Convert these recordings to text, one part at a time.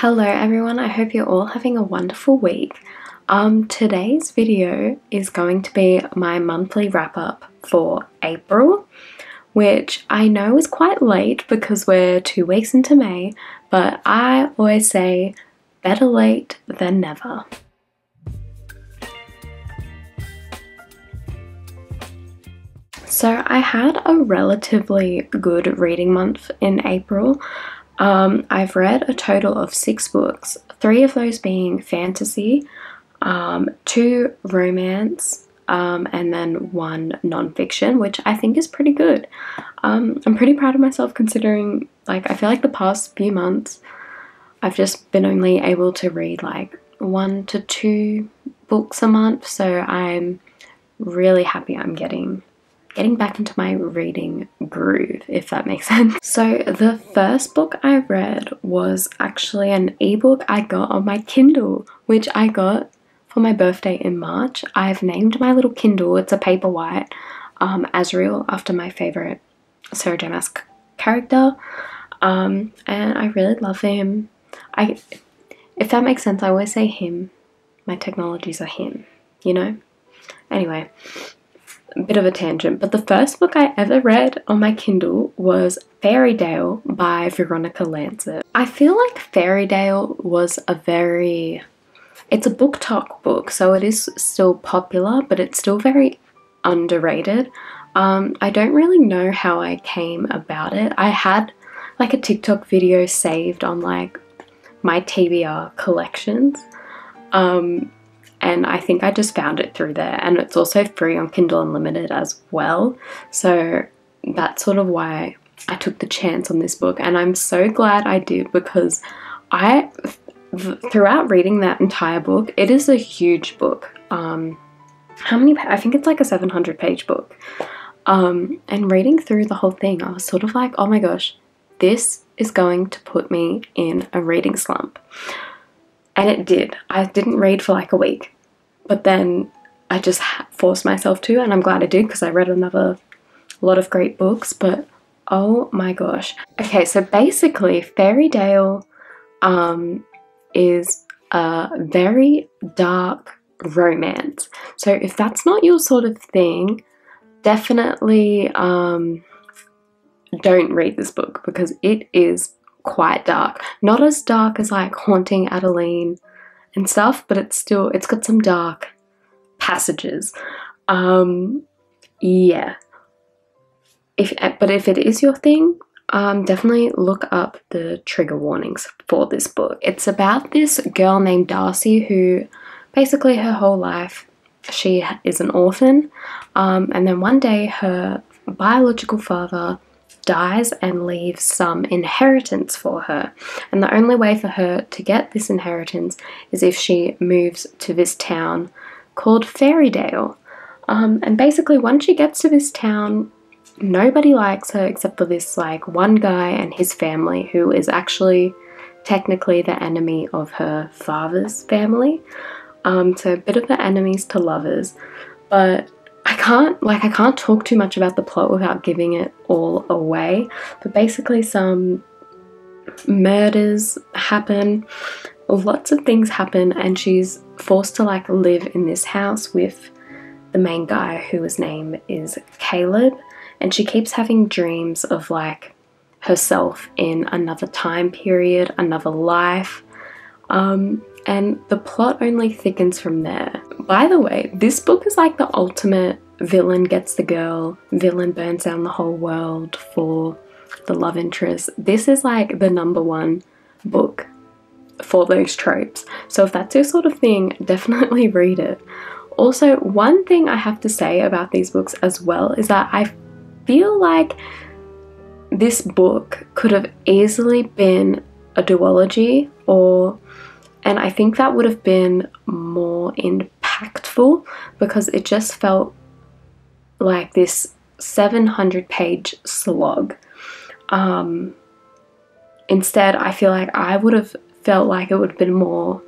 Hello everyone, I hope you're all having a wonderful week. Today's video is going to be my monthly wrap up for April, which I know is quite late because we're 2 weeks into May, but I always say better late than never. So I had a relatively good reading month in April. I've read a total of 6 books, 3 of those being fantasy, 2 romance, and then 1 non-fiction, which I think is pretty good. I'm pretty proud of myself considering, I feel like the past few months I've just been only able to read 1 to 2 books a month, so I'm really happy I'm getting back into my reading groove, if that makes sense. So the first book I read was actually an ebook I got on my Kindle, which I got for my birthday in March. I've named my little Kindle, it's a Paperwhite, Azrael, after my favourite Sarah J Maas character, and I really love him. If that makes sense, I always say him. My technologies are him, you know? Anyway, a bit of a tangent, but the first book I ever read on my Kindle was Fairydale by Veronica Lancet. I feel like Fairydale was it's a book talk book, so it is still popular, but it's still very underrated. I don't really know how I came about it. I had a TikTok video saved on my TBR collections, and I think I just found it through there, and it's also free on Kindle Unlimited as well, so that's sort of why I took the chance on this book, and I'm so glad I did, because throughout reading that entire book, it is a huge book. I think it's a 700-page book, and reading through the whole thing, I was sort of like, oh my gosh, this is going to put me in a reading slump. And it did. I didn't read for a week, but then I just forced myself to, and I'm glad I did because I read a lot of great books, but oh my gosh. Okay, so basically Fairydale is a very dark romance. So if that's not your sort of thing, definitely don't read this book because it is quite dark. Not as dark as Haunting Adeline and stuff, but it's got some dark passages. Yeah. But if it is your thing, definitely look up the trigger warnings for this book. It's about this girl named Darcy who basically her whole life she is an orphan, and then one day her biological father dies and leaves some inheritance for her, and the only way for her to get this inheritance is if she moves to this town called Fairydale. And basically once she gets to this town, nobody likes her except for this one guy and his family, who is actually technically the enemy of her father's family. So a bit of the enemies to lovers, but I can't talk too much about the plot without giving it all away, but basically some murders happen, lots of things happen, and she's forced to live in this house with the main guy, whose name is Caleb, and she keeps having dreams of herself in another time period, another life, and the plot only thickens from there. By the way, this book is the ultimate villain gets the girl, villain burns down the whole world for the love interest. This is the #1 book for those tropes. So if that's your sort of thing, definitely read it. Also, one thing I have to say about these books as well is that I feel like this book could have easily been a duology, and I think that would have been more impactful, because it just felt like this 700-page slog. Instead, I feel like I would have felt like it would have been more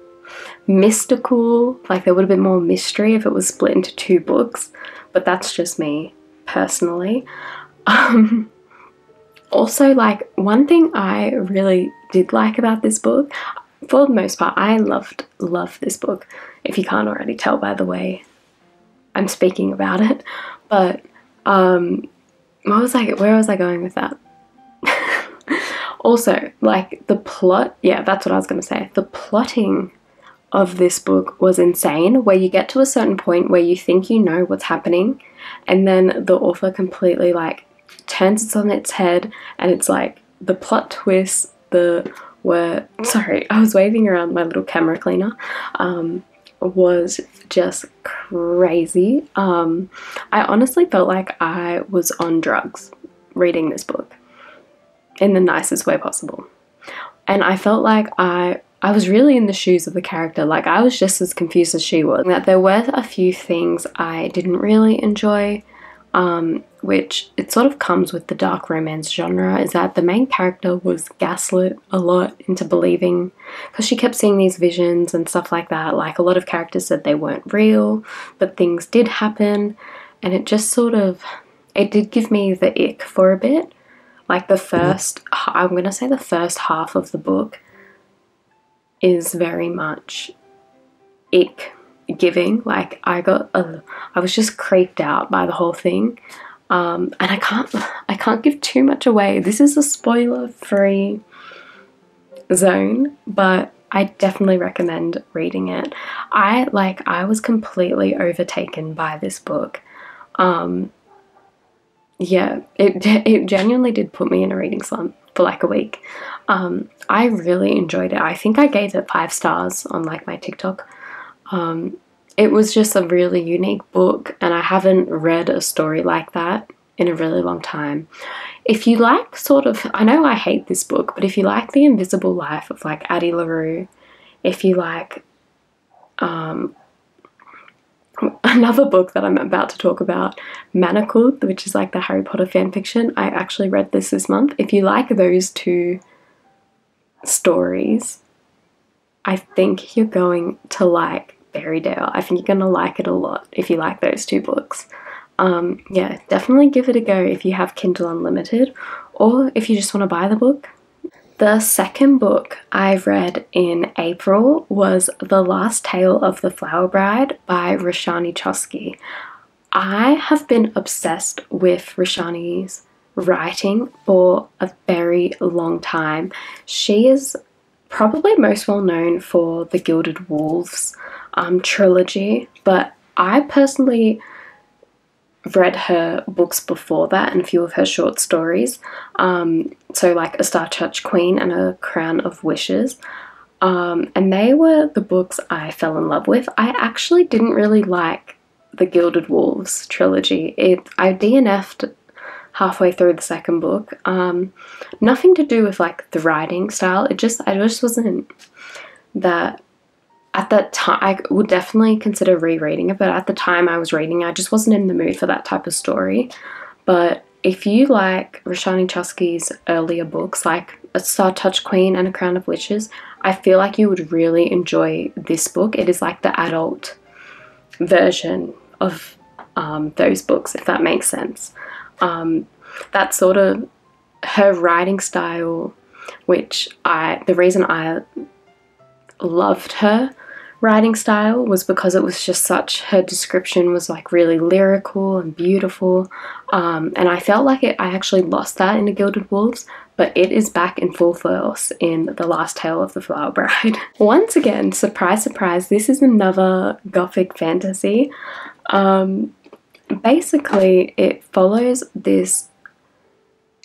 mystical, there would have been more mystery if it was split into 2 books, but that's just me personally. Also, one thing I really did like about this book, for the most part, I loved this book, if you can't already tell by the way I'm speaking about it. But where was I going with that? Also, like, the plot, yeah, that's what I was going to say. The plotting of this book was insane, where you get to a certain point where you think you know what's happening, and then the author completely, like, turns it on its head, and it's like the plot twists sorry, I was waving around my little camera cleaner, was just crazy. I honestly felt like I was on drugs reading this book, in the nicest way possible. And I felt like I was really in the shoes of the character. Like, I was just as confused as she was. That there were a few things I didn't really enjoy, which it sort of comes with the dark romance genre, is that the main character was gaslit a lot into believing, because she kept seeing these visions and stuff like that. Like, a lot of characters said they weren't real, but things did happen, and it just sort of, it did give me the ick for a bit. Like, I'm going to say the first half of the book is very much ick giving. Like, I was just creeped out by the whole thing. And I can't give too much away. This is a spoiler-free zone, but I definitely recommend reading it. I was completely overtaken by this book. Yeah, it genuinely did put me in a reading slump for like a week. I really enjoyed it. I think I gave it 5 stars on like my TikTok. It was just a really unique book, and I haven't read a story like that in a really long time. If you like sort of, I know I hate this book, but if you like The Invisible Life of like Addie LaRue, if you like another book that I'm about to talk about, Manacled, which is like the Harry Potter fanfiction. I actually read this month. If you like those two stories, I think you're going to like Fairydale. I think you're going to like it a lot if you like those two books. Yeah, definitely give it a go if you have Kindle Unlimited, or if you just want to buy the book. The second book I read in April was The Last Tale of the Flowerbride by Roshani Chokshi. I have been obsessed with Roshani's writing for a very long time. She is probably most well known for the Gilded Wolves trilogy, but I personally read her books before that and a few of her short stories, so like A Star-Touched Queen and A Crown of Wishes, and they were the books I fell in love with. I actually didn't really like the Gilded Wolves trilogy. I DNF'd halfway through the second book. Nothing to do with like the writing style, I just wasn't that. At that time, I would definitely consider rereading it, but at the time I was reading, I just wasn't in the mood for that type of story. But if you like Roshani Chokski's earlier books, like A Star-Touched Queen and A Crown of Wishes, I feel like you would really enjoy this book. It is like the adult version of those books, if that makes sense. That sort of her writing style, which the reason I loved her writing style was because it was just her description was like really lyrical and beautiful, and I felt like I actually lost that in The Gilded Wolves, but it is back in full force in The Last Tale of the Flowerbride. Once again, surprise surprise, this is another gothic fantasy. Basically it follows this,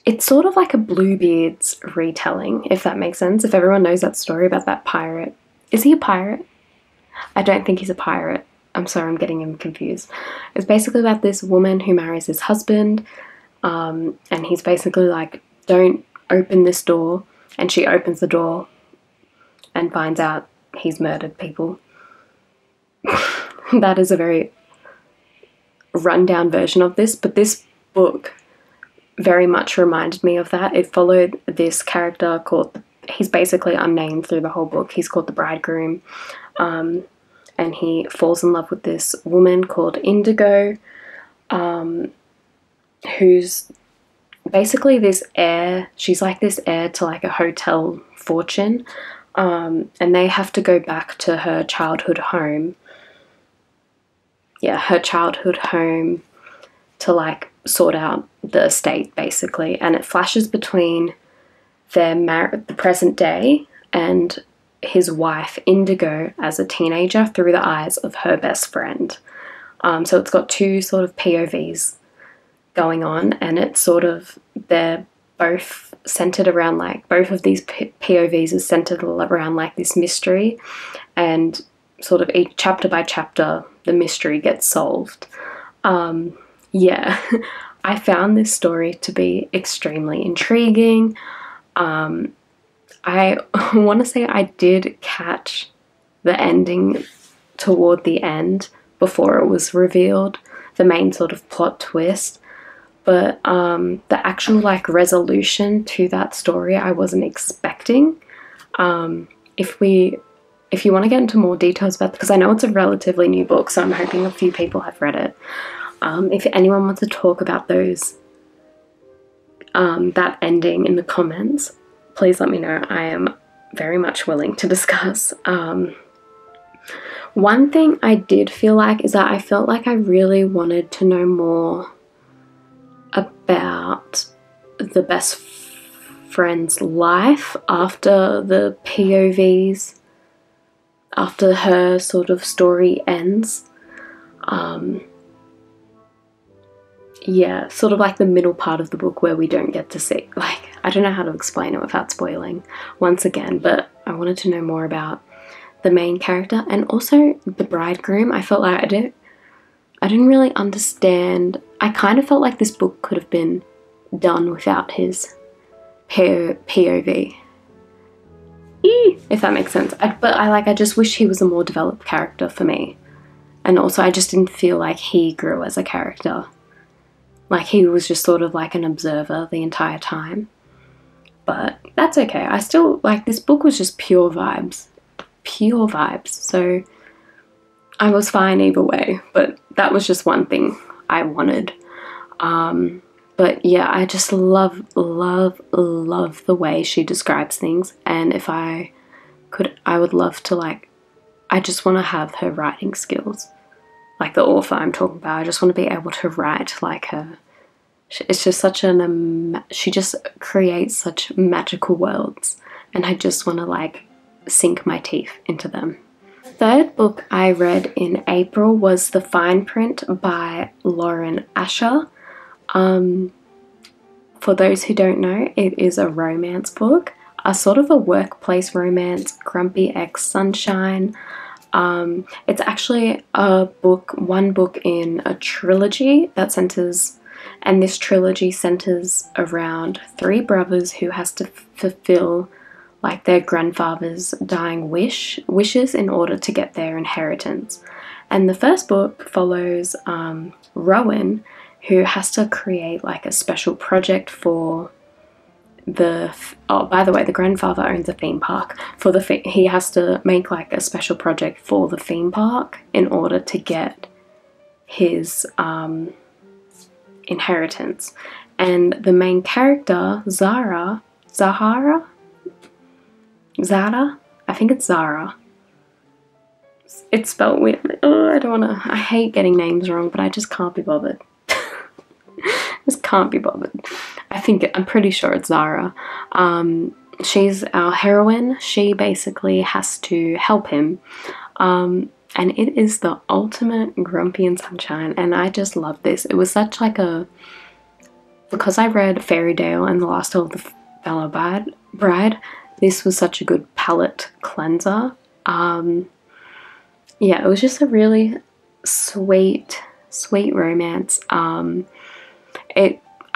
it's sort of like a Bluebeard's retelling, if that makes sense. If everyone knows that story about that pirate. Is he a pirate? I don't think he's a pirate. I'm sorry, I'm getting him confused. It's basically about this woman who marries his husband, and he's basically like, don't open this door, and she opens the door and finds out he's murdered people. That is a very rundown version of this, but this book very much reminded me of that. It followed this character called, he's basically unnamed through the whole book. He's called the bridegroom, and he falls in love with this woman called Indigo, who's basically this heir. She's like this heir to like a hotel fortune, and they have to go back to her childhood home. Yeah, her childhood home to like sort out the estate basically, and it flashes between the present day and his wife Indigo as a teenager through the eyes of her best friend. So it's got two sort of POVs going on, and it's sort of, they're both centered around like, both of these POVs is centered around like this mystery, and sort of each chapter by chapter the mystery gets solved. Yeah, I found this story to be extremely intriguing. I want to say I did catch the ending toward the end before it was revealed, the main sort of plot twist, but the actual like resolution to that story I wasn't expecting. If you want to get into more details about, because I know it's a relatively new book, so I'm hoping a few people have read it. If anyone wants to talk about those, that ending in the comments, please let me know. I am very much willing to discuss. One thing I did feel like is that I felt like I really wanted to know more about the best friend's life after the POVs, after her sort of story ends. Yeah, sort of like the middle part of the book where we don't get to see, like, I don't know how to explain it without spoiling once again, but I wanted to know more about the main character and also the bridegroom. I felt like I didn't really understand. I kind of felt like this book could have been done without his POV, if that makes sense. But I just wish he was a more developed character for me, and also I just didn't feel like he grew as a character. Like, he was just sort of like an observer the entire time. But that's okay. I still, like, this book was just pure vibes. Pure vibes. So I was fine either way. But that was just one thing I wanted. But yeah, I just love the way she describes things. And if I could, I would love to, like, I just want to have her writing skills. Like the author I'm talking about, I just want to be able to write like her. It's just such she just creates such magical worlds, and I just want to like sink my teeth into them. The third book I read in April was The Fine Print by Lauren Asher. For those who don't know, it is a romance book, a sort of a workplace romance, grumpy ex-sunshine. It's actually one book in a trilogy that centers, and this trilogy centers around three brothers who has to fulfill like their grandfather's dying wishes in order to get their inheritance. And the first book follows Rowan, who has to create like a special project for by the way, the grandfather owns a theme park. He has to make like a special project for the theme park in order to get his inheritance. And the main character, Zara, I think it's Zara. It's spelled weirdly. Oh, I hate getting names wrong, but I just can't be bothered. Just can't be bothered. I'm pretty sure it's Zara. She's our heroine. She basically has to help him. And it is the ultimate grumpy and sunshine, and I just love this. It was such like because I read Fairydale and The Last of the Flowerbride, this was such a good palette cleanser. Yeah, it was just a really sweet romance. I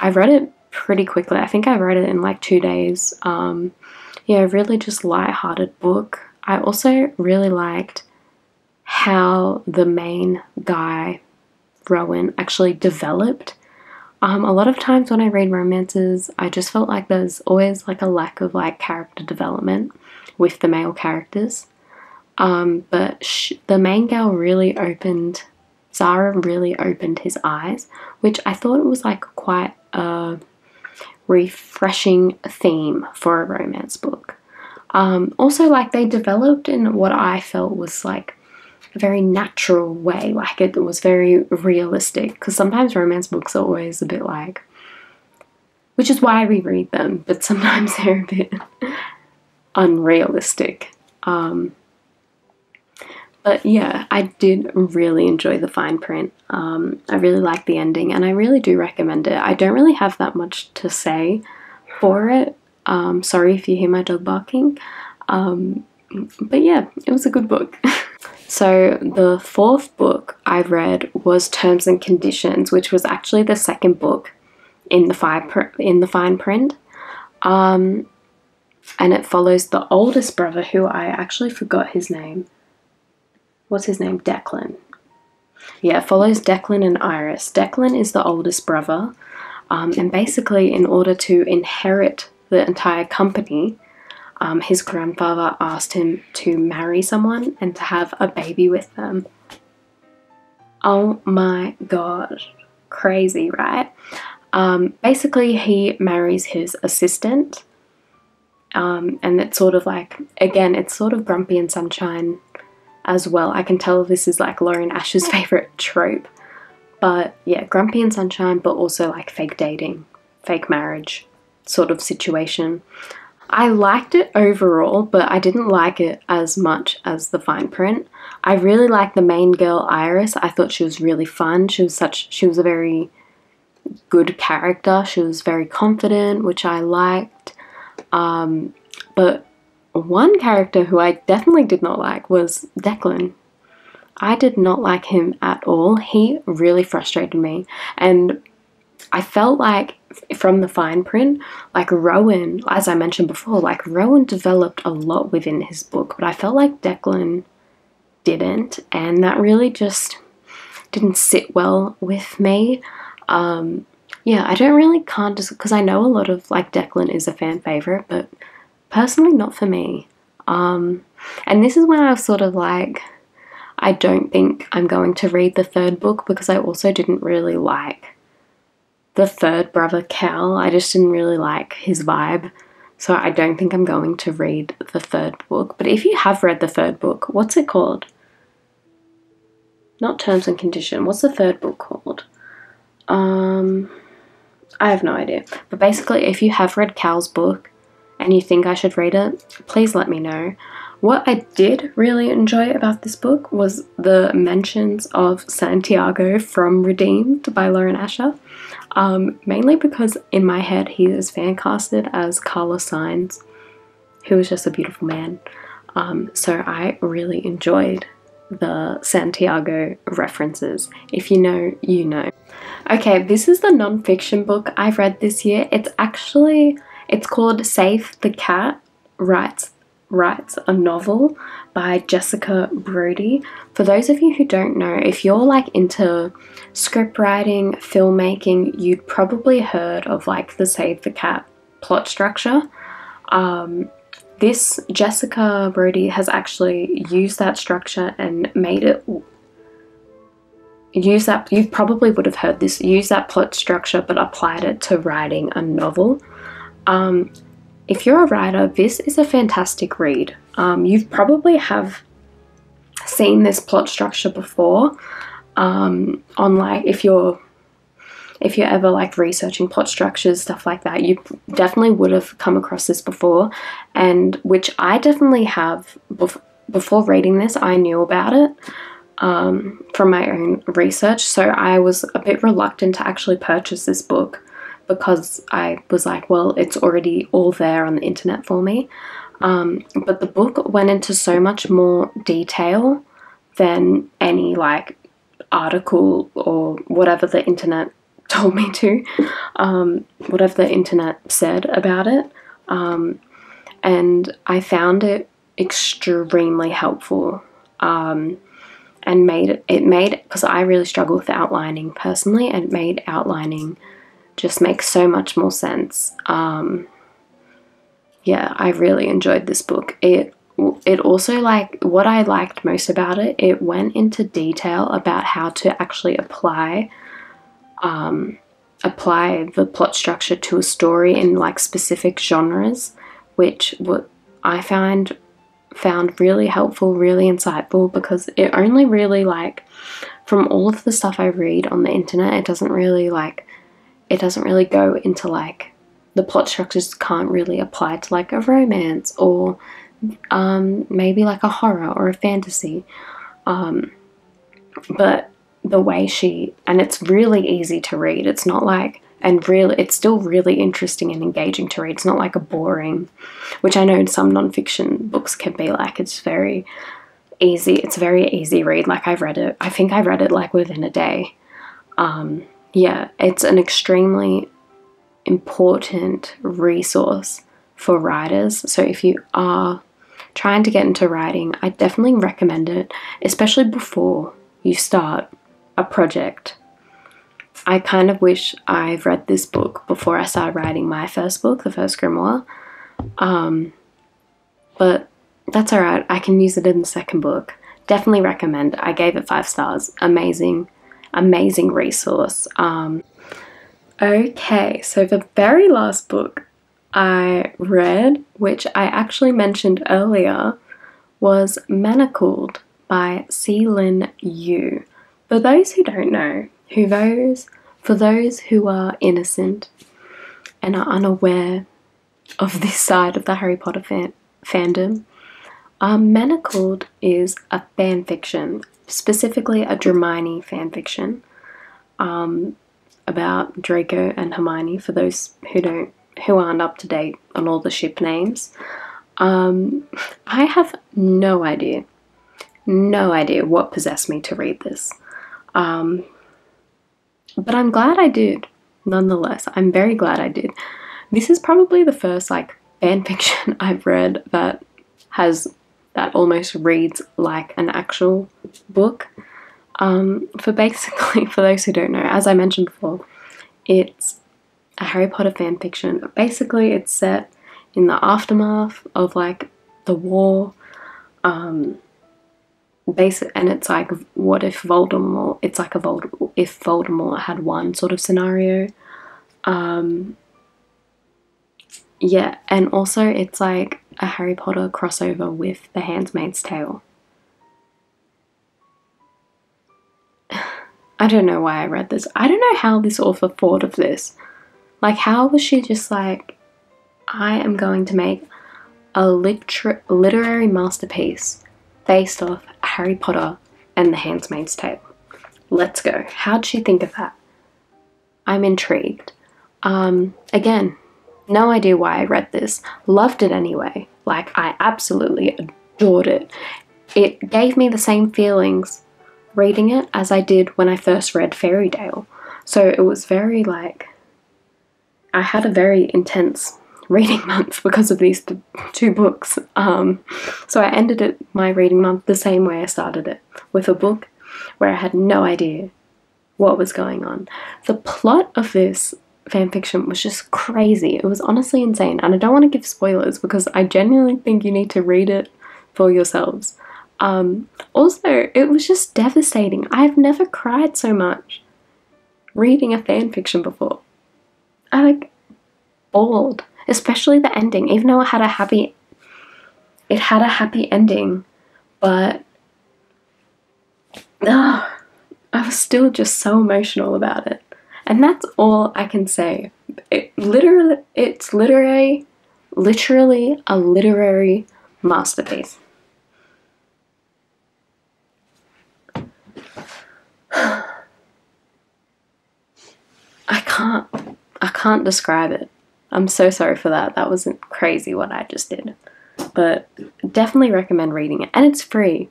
read it pretty quickly. I think I read it in like 2 days. Yeah, really just light-hearted book. I also really liked how the main guy, Rowan, actually developed. A lot of times when I read romances, I just felt like there's always like a lack of like character development with the male characters. But the main girl Zara really opened his eyes, which I thought it was like quite a refreshing theme for a romance book. Also, like, they developed in what I felt was like a very natural way, like it was very realistic, because sometimes romance books are always a bit like, which is why I reread them, but sometimes they're a bit unrealistic. But yeah, I did really enjoy the fine print. I really liked the ending, and I really do recommend it. I don't really have that much to say for it. Sorry if you hear my dog barking. But yeah, it was a good book. So the fourth book I read was Terms and Conditions, which was actually the second book in the fine print. And it follows the oldest brother, who I actually forgot his name. What's his name? Declan. Yeah, it follows Declan and Iris. Declan is the oldest brother, and basically in order to inherit the entire company, his grandfather asked him to marry someone and to have a baby with them. Oh my god. Crazy, right? Basically, he marries his assistant, and it's sort of like, again, it's sort of Grumpy and Sunshine as well. I can tell this is like Lauren Ash's favourite trope. But yeah, Grumpy and Sunshine, but also like fake dating, fake marriage sort of situation. I liked it overall, but I didn't like it as much as the fine print. I really liked the main girl, Iris. I thought she was really fun. She was a very good character. She was very confident, which I liked. But one character who I definitely did not like was Declan. I did not like him at all. He really frustrated me, and I felt like from the fine print, like Rowan, as I mentioned before, like Rowan developed a lot within his book, but I felt like Declan didn't, and that really just didn't sit well with me. Yeah, I don't really can't just, because I know a lot of like Declan is a fan favorite, but personally not for me. And this is when I was sort of like, I don't think I'm going to read the third book, because I also didn't really like the third brother, Cal. I just didn't really like his vibe, so I don't think I'm going to read the third book. But if you have read the third book, what's it called? Not Terms and Condition. What's the third book called? I have no idea. But basically, if you have read Cal's book and you think I should read it, please let me know. What I did really enjoy about this book was the mentions of Santiago from Redeemed by Lauren Asher. Mainly because in my head he is fan casted as Carlos Sainz, who is just a beautiful man. So I really enjoyed the Santiago references. If you know, you know. Okay, this is the non-fiction book I've read this year. It's called Save the Cat Writes a Novel by Jessica Brody. For those of you who don't know, if you're like into script writing, filmmaking, you'd probably heard of like the Save the Cat plot structure. This Jessica Brody has actually used that structure and made it you probably would have heard this, use that plot structure but applied it to writing a novel. If you're a writer, this is a fantastic read. You probably have seen this plot structure before on like, if you're ever like researching plot structures, stuff like that, you definitely would have come across this before, and which I definitely have. Before reading this, I knew about it from my own research, so I was a bit reluctant to actually purchase this book, because I was like, well, it's already all there on the internet for me. But the book went into so much more detail than any like article or whatever the internet told me to, whatever the internet said about it. And I found it extremely helpful, and made, because I really struggle with outlining personally, and it made outlining just make so much more sense. Yeah, I really enjoyed this book. It also, like, what I liked most about it, it went into detail about how to actually apply the plot structure to a story in like specific genres, which I found really helpful, really insightful, because it only really, like, from all of the stuff I read on the internet, it doesn't really go into, like, the plot structures can't really apply to, like, a romance or maybe like a horror or a fantasy, but the way and it's really easy to read. It's not like, and really, it's still really interesting and engaging to read. It's not like a boring, which I know some non-fiction books can be like. It's very easy. It's a very easy read. Like, I think I read it like within a day. Yeah, it's an extremely important resource for writers. So if you are trying to get into writing, I definitely recommend it, especially before you start a project. I kind of wish I've read this book before I started writing my first book, the First Grimoire. But that's alright, I can use it in the second book. Definitely recommend. I gave it 5 stars. Amazing resource. Okay, so the very last book I read, which I actually mentioned earlier, was Manacled by C Lynn. For those who don't know, for those who are innocent and are unaware of this side of the Harry Potter fandom, Manacled is a fan fiction, specifically a Hermione fan fiction, about Draco and Hermione, for those who aren't up to date on all the ship names. I have no idea what possessed me to read this. But I'm glad I did, nonetheless. I'm very glad I did. This is probably the first, like, fan fiction I've read that almost reads like an actual book. For those who don't know, as I mentioned before, it's a Harry Potter fan fiction. Basically, it's set in the aftermath of, like, the war. And it's like, what if Voldemort? It's like if Voldemort had won sort of scenario. Yeah, and also it's like a Harry Potter crossover with The Handmaid's Tale. I don't know why I read this. I don't know how this author thought of this. Like, how was she just like, I am going to make a literary masterpiece based off Harry Potter and The Handmaid's Tale. Let's go. How'd she think of that? I'm intrigued. Again, no idea why I read this. Loved it anyway. Like, I absolutely adored it. It gave me the same feelings reading it as I did when I first read Fairydale. So it was very, like, I had a very intense reading month because of these 2 books. So I ended my reading month the same way I started it, with a book where I had no idea what was going on. The plot of this fanfiction was just crazy. It was honestly insane, and I don't want to give spoilers because I genuinely think you need to read it for yourselves. Also, it was just devastating. I've never cried so much reading a fanfiction before. I, like, bawled, especially the ending, even though it had a happy ending, but I was still just so emotional about it. And that's all I can say. It's literally a literary masterpiece. I can't describe it. I'm so sorry for that. That wasn't crazy what I just did. But definitely recommend reading it. And it's free.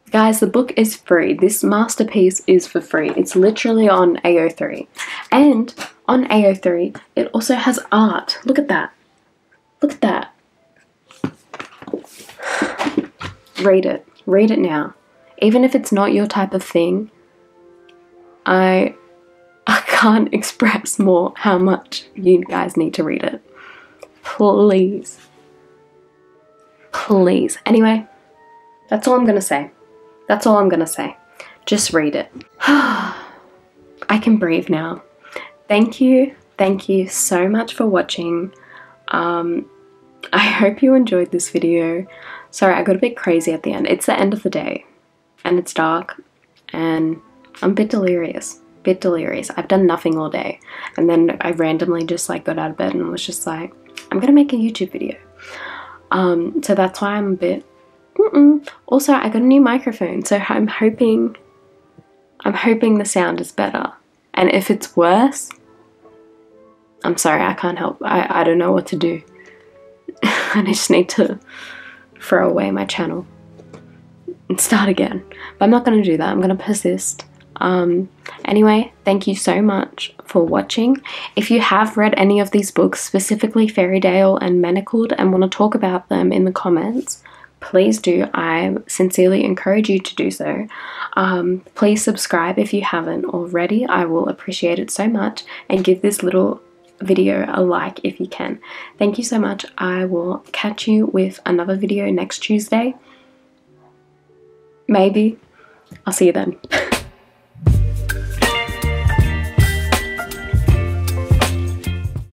Guys, the book is free. This masterpiece is for free. It's literally on AO3. And on AO3, it also has art. Look at that. Look at that. Read it. Read it now. Even if it's not your type of thing, I can't express more how much you guys need to read it. Please. Please. Anyway, that's all I'm going to say. That's all I'm going to say. Just read it. I can breathe now. Thank you so much for watching. I hope you enjoyed this video. Sorry, I got a bit crazy at the end. It's the end of the day and it's dark and I'm a bit delirious. I've done nothing all day, and then I randomly just like got out of bed and was just like, I'm gonna make a YouTube video. So that's why I'm a bit Also, I got a new microphone, so I'm hoping the sound is better. And if it's worse, I'm sorry, I can't help. I don't know what to do. I just need to throw away my channel and start again. But I'm not going to do that. I'm going to persist. Anyway, thank you so much for watching. If you have read any of these books, specifically Fairydale and Manacled, and want to talk about them in the comments, please do. I sincerely encourage you to do so. Please subscribe if you haven't already. I will appreciate it so much, and give this little video a like if you can. Thank you so much. I will catch you with another video next Tuesday. Maybe. I'll see you then.